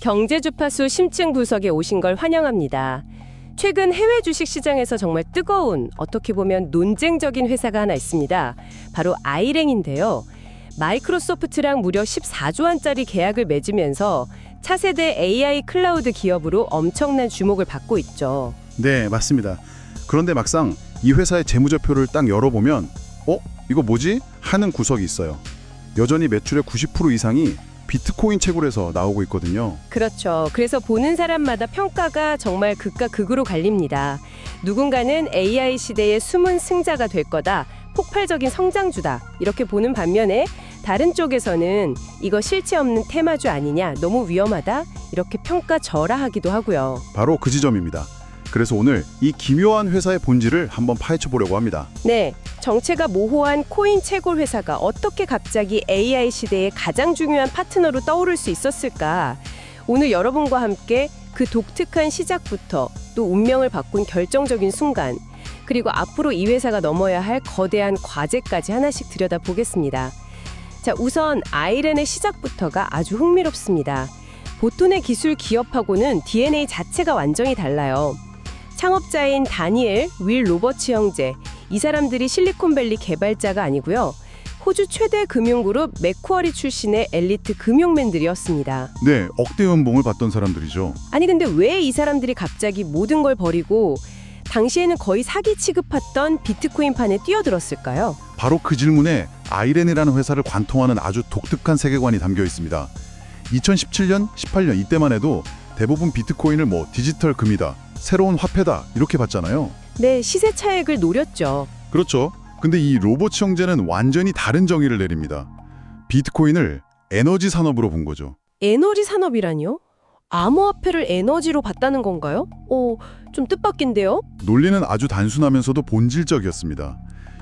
경제주파수 심층 구석에 오신 걸 환영합니다. 최근 해외 주식 시장에서 정말 뜨거운, 어떻게 보면 논쟁적인 회사가 하나 있습니다. 바로 아이랭인데요. 마이크로소프트랑 무려 14조 원짜리 계약을 맺으면서 차세대 AI 클라우드 기업으로 엄청난 주목을 받고 있죠. 네, 맞습니다. 그런데 막상 이 회사의 재무제표를 딱 열어보면 이거 뭐지? 하는 구석이 있어요. 여전히 매출의 90% 이상이 비트코인 채굴에서 나오고 있거든요. 그렇죠. 그래서 보는 사람마다 평가가 정말 극과 극으로 갈립니다. 누군가는 AI 시대의 숨은 승자가 될 거다, 폭발적인 성장주다, 이렇게 보는 반면에 다른 쪽에서는 이거 실체 없는 테마주 아니냐, 너무 위험하다, 이렇게 평가절하하기도 하고요. 바로 그 지점입니다. 그래서 오늘 이 기묘한 회사의 본질을 한번 파헤쳐 보려고 합니다. 네, 정체가 모호한 코인 채굴 회사가 어떻게 갑자기 AI 시대의 가장 중요한 파트너로 떠오를 수 있었을까? 오늘 여러분과 함께 그 독특한 시작부터 또 운명을 바꾼 결정적인 순간, 그리고 앞으로 이 회사가 넘어야 할 거대한 과제까지 하나씩 들여다보겠습니다. 자, 우선 아이렌의 시작부터가 아주 흥미롭습니다. 보통의 기술 기업하고는 DNA 자체가 완전히 달라요. 창업자인 다니엘 윌 로버츠 형제, 이 사람들이 실리콘밸리 개발자가 아니고요. 호주 최대 금융그룹 맥쿼리 출신의 엘리트 금융맨들이었습니다. 네, 억대 연봉을 받던 사람들이죠. 아니 근데 왜 이 사람들이 갑자기 모든 걸 버리고 당시에는 거의 사기 취급했던 비트코인판에 뛰어들었을까요? 바로 그 질문에 아이렌이라는 회사를 관통하는 아주 독특한 세계관이 담겨 있습니다. 2017년, 18년 이때만 해도 대부분 비트코인을 디지털 금이다, 새로운 화폐다 이렇게 봤잖아요. 네, 시세 차익을 노렸죠. 그렇죠. 근데 이 로버츠 형제는 완전히 다른 정의를 내립니다. 비트코인을 에너지 산업으로 본 거죠. 에너지 산업이라니요? 암호화폐를 에너지로 봤다는 건가요? 좀 뜻밖인데요? 논리는 아주 단순하면서도 본질적이었습니다.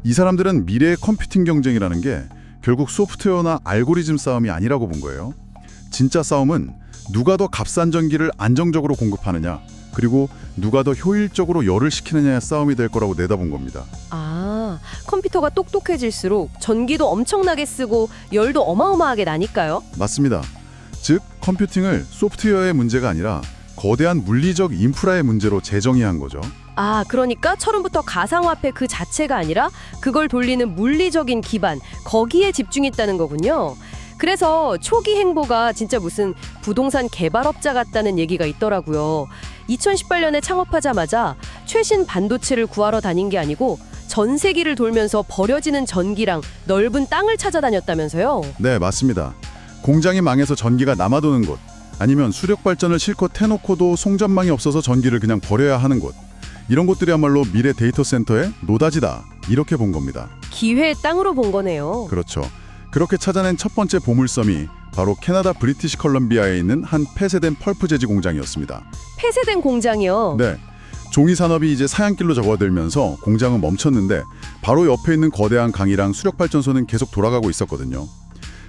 이 사람들은 미래의 컴퓨팅 경쟁이라는 게 결국 소프트웨어나 알고리즘 싸움이 아니라고 본 거예요. 진짜 싸움은 누가 더 값싼 전기를 안정적으로 공급하느냐, 그리고 누가 더 효율적으로 열을 식히느냐의 싸움이 될 거라고 내다본 겁니다. 아, 컴퓨터가 똑똑해질수록 전기도 엄청나게 쓰고 열도 어마어마하게 나니까요? 맞습니다. 즉, 컴퓨팅을 소프트웨어의 문제가 아니라 거대한 물리적 인프라의 문제로 재정의한 거죠. 아, 그러니까 처음부터 가상화폐 그 자체가 아니라 그걸 돌리는 물리적인 기반, 거기에 집중했다는 거군요. 그래서 초기 행보가 진짜 무슨 부동산 개발업자 같다는 얘기가 있더라고요. 2018년에 창업하자마자 최신 반도체를 구하러 다닌 게 아니고 전 세계를 돌면서 버려지는 전기랑 넓은 땅을 찾아다녔다면서요? 네, 맞습니다. 공장이 망해서 전기가 남아도는 곳, 아니면 수력 발전을 실컷 해놓고도 송전망이 없어서 전기를 그냥 버려야 하는 곳, 이런 곳들이야말로 미래 데이터 센터의 노다지다, 이렇게 본 겁니다. 기회의 땅으로 본 거네요. 그렇죠. 그렇게 찾아낸 첫 번째 보물섬이 바로 캐나다 브리티시 컬럼비아에 있는 한 폐쇄된 펄프 제지 공장이었습니다. 폐쇄된 공장이요? 네, 종이 산업이 이제 사양길로 접어들면서 공장은 멈췄는데 바로 옆에 있는 거대한 강이랑 수력 발전소는 계속 돌아가고 있었거든요.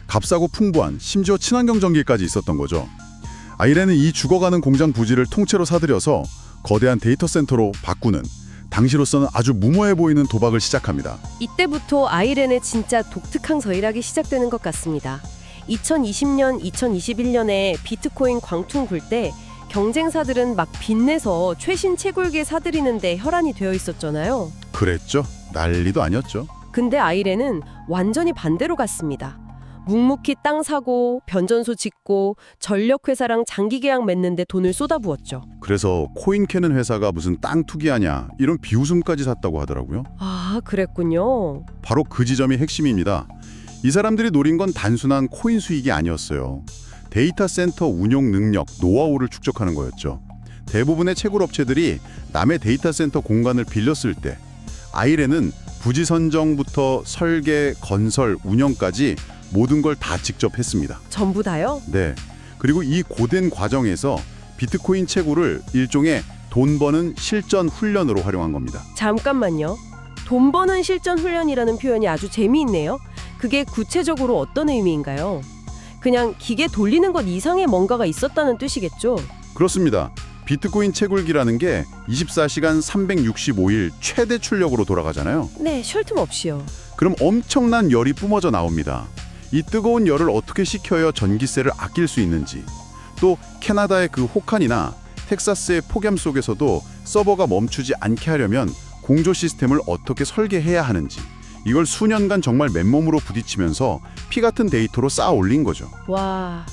값싸고 풍부한, 심지어 친환경 전기까지 있었던 거죠. 아이렌은 이 죽어가는 공장 부지를 통째로 사들여서 거대한 데이터 센터로 바꾸는, 당시로서는 아주 무모해 보이는 도박을 시작합니다. 이때부터 아이렌의 진짜 독특한 서일학이 시작되는 것 같습니다. 2020년, 2021년에 비트코인 광풍 불 때 경쟁사들은 막 빚내서 최신 채굴기 사들이는데 혈안이 되어 있었잖아요. 그랬죠. 난리도 아니었죠. 근데 아이렌은 완전히 반대로 갔습니다. 묵묵히 땅 사고 변전소 짓고 전력회사랑 장기 계약 맺는데 돈을 쏟아부었죠. 그래서 코인 캐는 회사가 무슨 땅 투기하냐, 이런 비웃음까지 샀다고 하더라고요. 아, 그랬군요. 바로 그 지점이 핵심입니다. 이 사람들이 노린 건 단순한 코인 수익이 아니었어요. 데이터 센터 운영 능력, 노하우를 축적하는 거였죠. 대부분의 채굴 업체들이 남의 데이터 센터 공간을 빌렸을 때 아이렌은 부지 선정부터 설계, 건설, 운영까지 모든 걸 다 직접 했습니다. 전부 다요? 네. 그리고 이 고된 과정에서 비트코인 채굴을 일종의 돈 버는 실전 훈련으로 활용한 겁니다. 잠깐만요. 돈 버는 실전 훈련이라는 표현이 아주 재미있네요. 그게 구체적으로 어떤 의미인가요? 그냥 기계 돌리는 것 이상의 뭔가가 있었다는 뜻이겠죠? 그렇습니다. 비트코인 채굴기라는 게 24시간 365일 최대 출력으로 돌아가잖아요. 네, 쉴 틈 없이요. 그럼 엄청난 열이 뿜어져 나옵니다. 이 뜨거운 열을 어떻게 식혀야 전기세를 아낄 수 있는지, 또 캐나다의 그 혹한이나 텍사스의 폭염 속에서도 서버가 멈추지 않게 하려면 공조 시스템을 어떻게 설계해야 하는지, 이걸 수년간 정말 맨몸으로 부딪히면서 피 같은 데이터로 쌓아 올린 거죠. 와,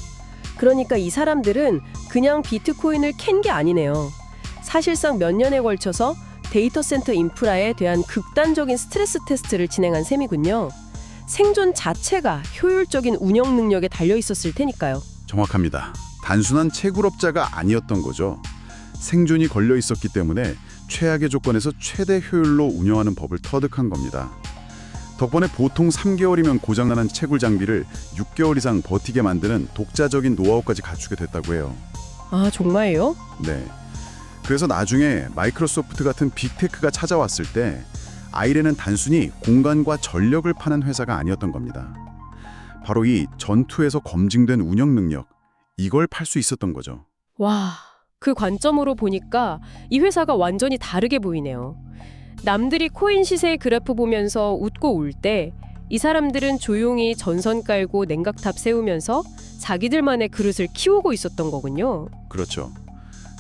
그러니까 이 사람들은 그냥 비트코인을 캔 게 아니네요. 사실상 몇 년에 걸쳐서 데이터 센터 인프라에 대한 극단적인 스트레스 테스트를 진행한 셈이군요. 생존 자체가 효율적인 운영 능력에 달려 있었을 테니까요. 정확합니다. 단순한 채굴업자가 아니었던 거죠. 생존이 걸려 있었기 때문에 최악의 조건에서 최대 효율로 운영하는 법을 터득한 겁니다. 덕분에 보통 3개월이면 고장나는 채굴 장비를 6개월 이상 버티게 만드는 독자적인 노하우까지 갖추게 됐다고 해요. 아, 정말요? 네. 그래서 나중에 마이크로소프트 같은 빅테크가 찾아왔을 때 아이렌은 단순히 공간과 전력을 파는 회사가 아니었던 겁니다. 바로 이 전투에서 검증된 운영 능력, 이걸 팔 수 있었던 거죠. 와, 그 관점으로 보니까 이 회사가 완전히 다르게 보이네요. 남들이 코인 시세의 그래프 보면서 웃고 울 때 이 사람들은 조용히 전선 깔고 냉각탑 세우면서 자기들만의 그릇을 키우고 있었던 거군요. 그렇죠.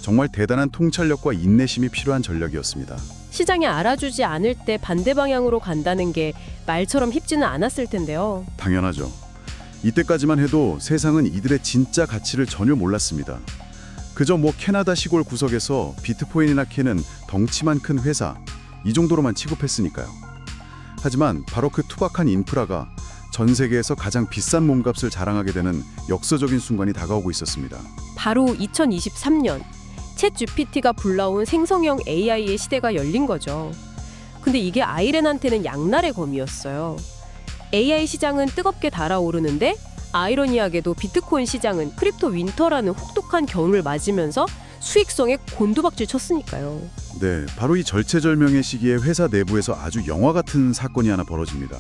정말 대단한 통찰력과 인내심이 필요한 전략이었습니다. 시장이 알아주지 않을 때 반대 방향으로 간다는 게 말처럼 쉽지는 않았을 텐데요. 당연하죠. 이때까지만 해도 세상은 이들의 진짜 가치를 전혀 몰랐습니다. 그저 뭐 캐나다 시골 구석에서 비트코인이나 캐는 덩치만 큰 회사, 이 정도로만 취급했으니까요. 하지만 바로 그 투박한 인프라가 전 세계에서 가장 비싼 몸값을 자랑하게 되는 역사적인 순간이 다가오고 있었습니다. 바로 2023년 챗 GPT가 불러온 생성형 AI의 시대가 열린 거죠. 근데 이게 아이렌한테는 양날의 검이었어요. AI 시장은 뜨겁게 달아오르는데 아이러니하게도 비트코인 시장은 크립토 윈터라는 혹독한 겨울을 맞으면서 수익성에 곤두박질 쳤으니까요. 네, 바로 이 절체절명의 시기에 회사 내부에서 아주 영화 같은 사건이 하나 벌어집니다.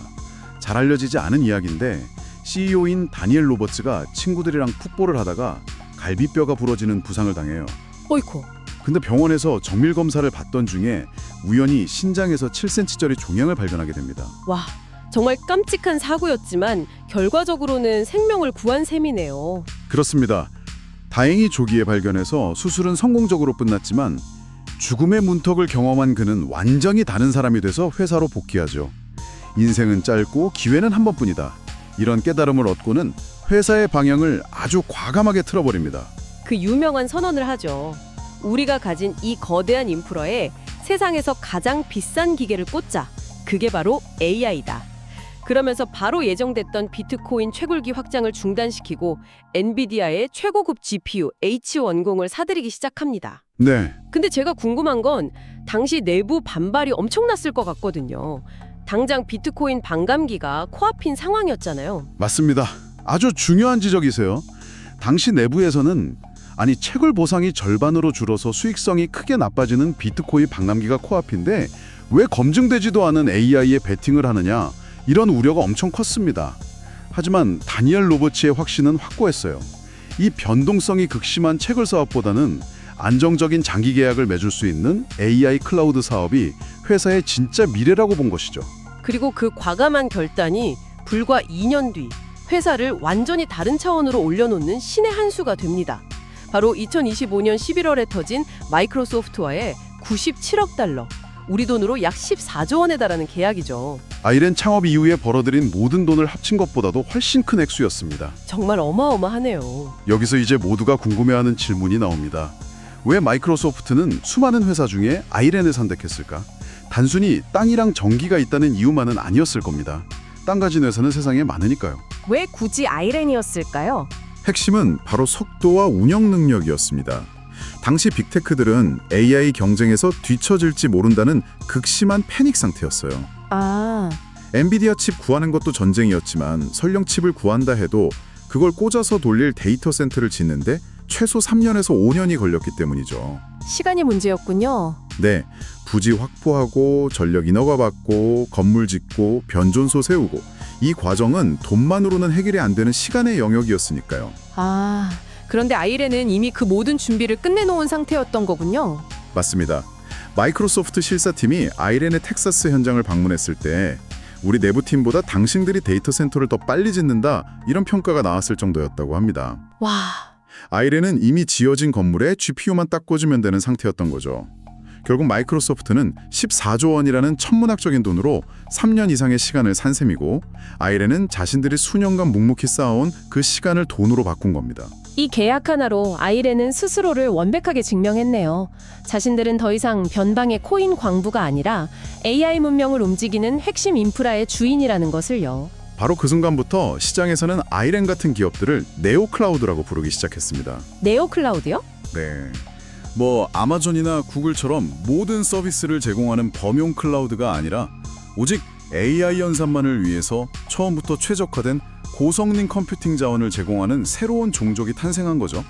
잘 알려지지 않은 이야기인데 CEO인 다니엘 로버츠가 친구들이랑 풋볼을 하다가 갈비뼈가 부러지는 부상을 당해요. 어이쿠. 근데 병원에서 정밀 검사를 받던 중에 우연히 신장에서 7cm짜리 종양을 발견하게 됩니다. 와, 정말 깜찍한 사고였지만 결과적으로는 생명을 구한 셈이네요. 그렇습니다. 다행히 조기에 발견해서 수술은 성공적으로 끝났지만 죽음의 문턱을 경험한 그는 완전히 다른 사람이 돼서 회사로 복귀하죠. 인생은 짧고 기회는 한 번뿐이다. 이런 깨달음을 얻고는 회사의 방향을 아주 과감하게 틀어버립니다. 그 유명한 선언을 하죠. 우리가 가진 이 거대한 인프라에 세상에서 가장 비싼 기계를 꽂자. 그게 바로 AI다. 그러면서 바로 예정됐던 비트코인 채굴기 확장을 중단시키고 엔비디아의 최고급 GPU H100을 사들이기 시작합니다. 네, 근데 제가 궁금한 건 당시 내부 반발이 엄청났을 것 같거든요. 당장 비트코인 반감기가 코앞인 상황이었잖아요. 맞습니다. 아주 중요한 지적이세요. 당시 내부에서는 채굴 보상이 절반으로 줄어서 수익성이 크게 나빠지는 비트코인 반감기가 코앞인데 왜 검증되지도 않은 AI에 베팅을 하느냐, 이런 우려가 엄청 컸습니다. 하지만 다니엘 로버츠의 확신은 확고했어요. 이 변동성이 극심한 채굴 사업보다는 안정적인 장기 계약을 맺을 수 있는 AI 클라우드 사업이 회사의 진짜 미래라고 본 것이죠. 그리고 그 과감한 결단이 불과 2년 뒤 회사를 완전히 다른 차원으로 올려놓는 신의 한 수가 됩니다. 바로 2025년 11월에 터진 마이크로소프트와의 97억 달러, 우리 돈으로 약 14조 원에 달하는 계약이죠. 아이렌 창업 이후에 벌어들인 모든 돈을 합친 것보다도 훨씬 큰 액수였습니다. 정말 어마어마하네요. 여기서 이제 모두가 궁금해하는 질문이 나옵니다. 왜 마이크로소프트는 수많은 회사 중에 아이렌을 선택했을까? 단순히 땅이랑 전기가 있다는 이유만은 아니었을 겁니다. 땅 가진 회사는 세상에 많으니까요. 왜 굳이 아이렌이었을까요? 핵심은 바로 속도와 운영 능력이었습니다. 당시 빅테크들은 AI 경쟁에서 뒤처질지 모른다는 극심한 패닉 상태였어요. 아, 엔비디아 칩 구하는 것도 전쟁이었지만 설령 칩을 구한다 해도 그걸 꽂아서 돌릴 데이터 센터를 짓는데 최소 3년에서 5년이 걸렸기 때문이죠. 시간이 문제였군요. 네, 부지 확보하고 전력 인허가 받고 건물 짓고 변전소 세우고, 이 과정은 돈만으로는 해결이 안 되는 시간의 영역이었으니까요. 아, 그런데 아이렌은 이미 그 모든 준비를 끝내놓은 상태였던 거군요. 맞습니다. 마이크로소프트 실사팀이 아이렌의 텍사스 현장을 방문했을 때 우리 내부팀보다 당신들이 데이터 센터를 더 빨리 짓는다, 이런 평가가 나왔을 정도였다고 합니다. 와, 아이렌은 이미 지어진 건물에 GPU만 딱 꽂으면 되는 상태였던 거죠. 결국 마이크로소프트는 14조 원이라는 천문학적인 돈으로 3년 이상의 시간을 산 셈이고, 아이렌은 자신들이 수년간 묵묵히 쌓아온 그 시간을 돈으로 바꾼 겁니다. 이 계약 하나로 아이렌은 스스로를 완벽하게 증명했네요. 자신들은 더 이상 변방의 코인 광부가 아니라 AI 문명을 움직이는 핵심 인프라의 주인이라는 것을요. 바로 그 순간부터 시장에서는 아이렌 같은 기업들을 네오클라우드라고 부르기 시작했습니다. 네오클라우드요? 네. 아마존이나 구글처럼 모든 서비스를 제공하는 범용 클라우드가 아니라 오직 AI 연산만을 위해서 처음부터 최적화된 고성능 컴퓨팅 자원을 제공하는 새로운 종족이 탄생한 거죠.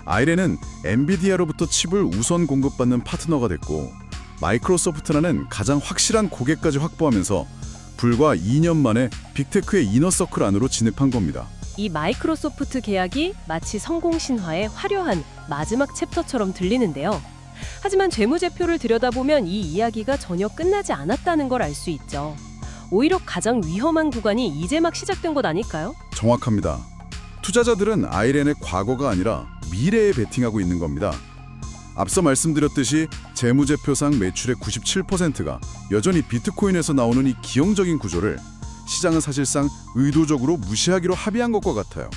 아이렌은 엔비디아로부터 칩을 우선 공급받는 파트너가 됐고, 마이크로소프트라는 가장 확실한 고객까지 확보하면서 불과 2년 만에 빅테크의 이너서클 안으로 진입한 겁니다. 이 마이크로소프트 계약이 마치 성공 신화의 화려한 마지막 챕터처럼 들리는데요. 하지만 재무제표를 들여다보면 이 이야기가 전혀 끝나지 않았다는 걸 알 수 있죠. 오히려 가장 위험한 구간이 이제 막 시작된 것 아닐까요? 정확합니다. 투자자들은 아이렌의 과거가 아니라 미래에 베팅하고 있는 겁니다. 앞서 말씀드렸듯이 재무제표상 매출의 97%가 여전히 비트코인에서 나오는 이 기형적인 구조를 시장은 사실상 의도적으로 무시하기로 합의한 것과 같아요.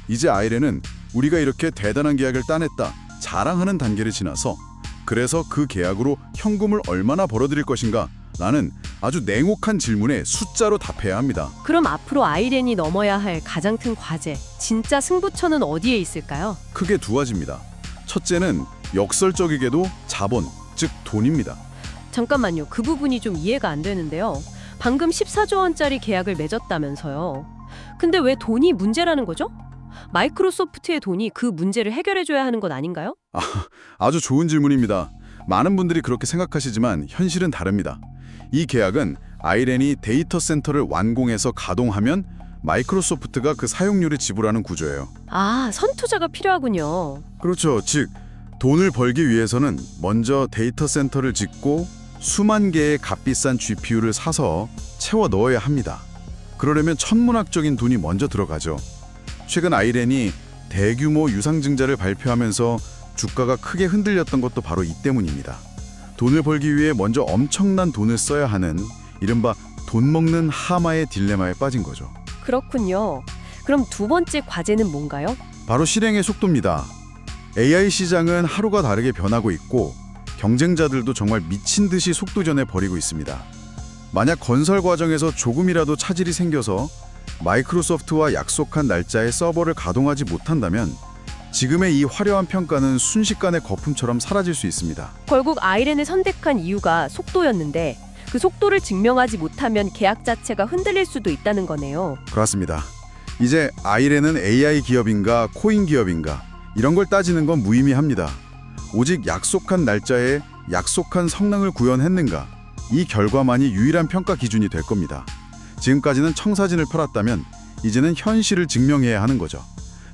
이제 아이렌은 우리가 이렇게 대단한 계약을 따냈다 자랑하는 단계를 지나서, 그래서 그 계약으로 현금을 얼마나 벌어들일 것인가 라는 아주 냉혹한 질문에 숫자로 답해야 합니다. 그럼 앞으로 아이렌이 넘어야 할 가장 큰 과제, 진짜 승부처는 어디에 있을까요? 크게 두 가지입니다. 첫째는 역설적이게도 자본, 즉 돈입니다. 잠깐만요. 그 부분이 좀 이해가 안 되는데요. 방금 14조 원짜리 계약을 맺었다면서요. 근데 왜 돈이 문제라는 거죠? 마이크로소프트의 돈이 그 문제를 해결해줘야 하는 것 아닌가요? 아주 좋은 질문입니다. 많은 분들이 그렇게 생각하시지만 현실은 다릅니다. 이 계약은 아이렌이 데이터 센터를 완공해서 가동하면 마이크로소프트가 그 사용료를 지불하는 구조예요. 아, 선투자가 필요하군요. 그렇죠. 즉, 돈을 벌기 위해서는 먼저 데이터 센터를 짓고 수만 개의 값비싼 GPU를 사서 채워 넣어야 합니다. 그러려면 천문학적인 돈이 먼저 들어가죠. 최근 아이렌이 대규모 유상증자를 발표하면서 주가가 크게 흔들렸던 것도 바로 이 때문입니다. 돈을 벌기 위해 먼저 엄청난 돈을 써야 하는 이른바 돈 먹는 하마의 딜레마에 빠진 거죠. 그렇군요. 그럼 두 번째 과제는 뭔가요? 바로 실행의 속도입니다. AI 시장은 하루가 다르게 변하고 있고, 경쟁자들도 정말 미친 듯이 속도전에 벌이고 있습니다. 만약 건설 과정에서 조금이라도 차질이 생겨서 마이크로소프트와 약속한 날짜에 서버를 가동하지 못한다면 지금의 이 화려한 평가는 순식간에 거품처럼 사라질 수 있습니다. 결국 아이렌을 선택한 이유가 속도였는데, 그 속도를 증명하지 못하면 계약 자체가 흔들릴 수도 있다는 거네요. 그렇습니다. 이제 아이렌은 AI 기업인가 코인 기업인가 이런 걸 따지는 건 무의미합니다. 오직 약속한 날짜에 약속한 성능을 구현했는가, 이 결과만이 유일한 평가 기준이 될 겁니다. 지금까지는 청사진을 펴놨다면 이제는 현실을 증명해야 하는 거죠.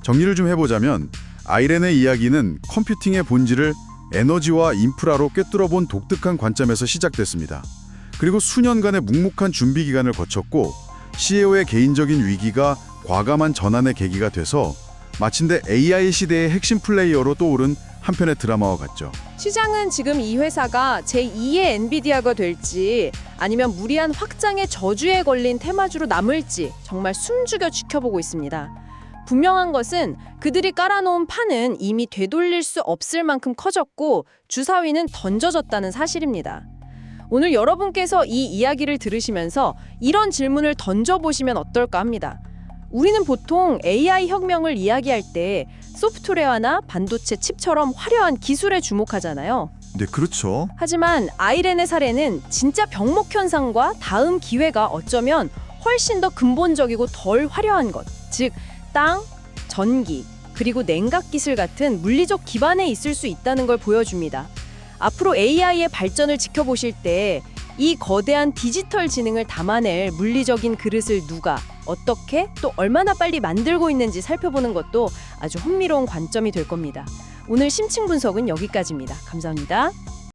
정리를 좀 해보자면 아이렌의 이야기는 컴퓨팅의 본질을 에너지와 인프라로 꿰뚫어본 독특한 관점에서 시작됐습니다. 그리고 수년간의 묵묵한 준비 기간을 거쳤고, CEO의 개인적인 위기가 과감한 전환의 계기가 돼서 마침내 AI 시대의 핵심 플레이어로 떠오른 한편의 드라마와 같죠. 시장은 지금 이 회사가 제2의 엔비디아가 될지 아니면 무리한 확장의 저주에 걸린 테마주로 남을지 정말 숨죽여 지켜보고 있습니다. 분명한 것은 그들이 깔아놓은 판은 이미 되돌릴 수 없을 만큼 커졌고 주사위는 던져졌다는 사실입니다. 오늘 여러분께서 이 이야기를 들으시면서 이런 질문을 던져보시면 어떨까 합니다. 우리는 보통 AI 혁명을 이야기할 때 소프트웨어나 반도체 칩처럼 화려한 기술에 주목하잖아요. 네, 그렇죠. 하지만 아이렌의 사례는 진짜 병목 현상과 다음 기회가 어쩌면 훨씬 더 근본적이고 덜 화려한 것, 즉 땅, 전기, 그리고 냉각 기술 같은 물리적 기반에 있을 수 있다는 걸 보여줍니다. 앞으로 AI의 발전을 지켜보실 때 이 거대한 디지털 지능을 담아낼 물리적인 그릇을 누가, 어떻게, 또 얼마나 빨리 만들고 있는지 살펴보는 것도 아주 흥미로운 관점이 될 겁니다. 오늘 심층 분석은 여기까지입니다. 감사합니다.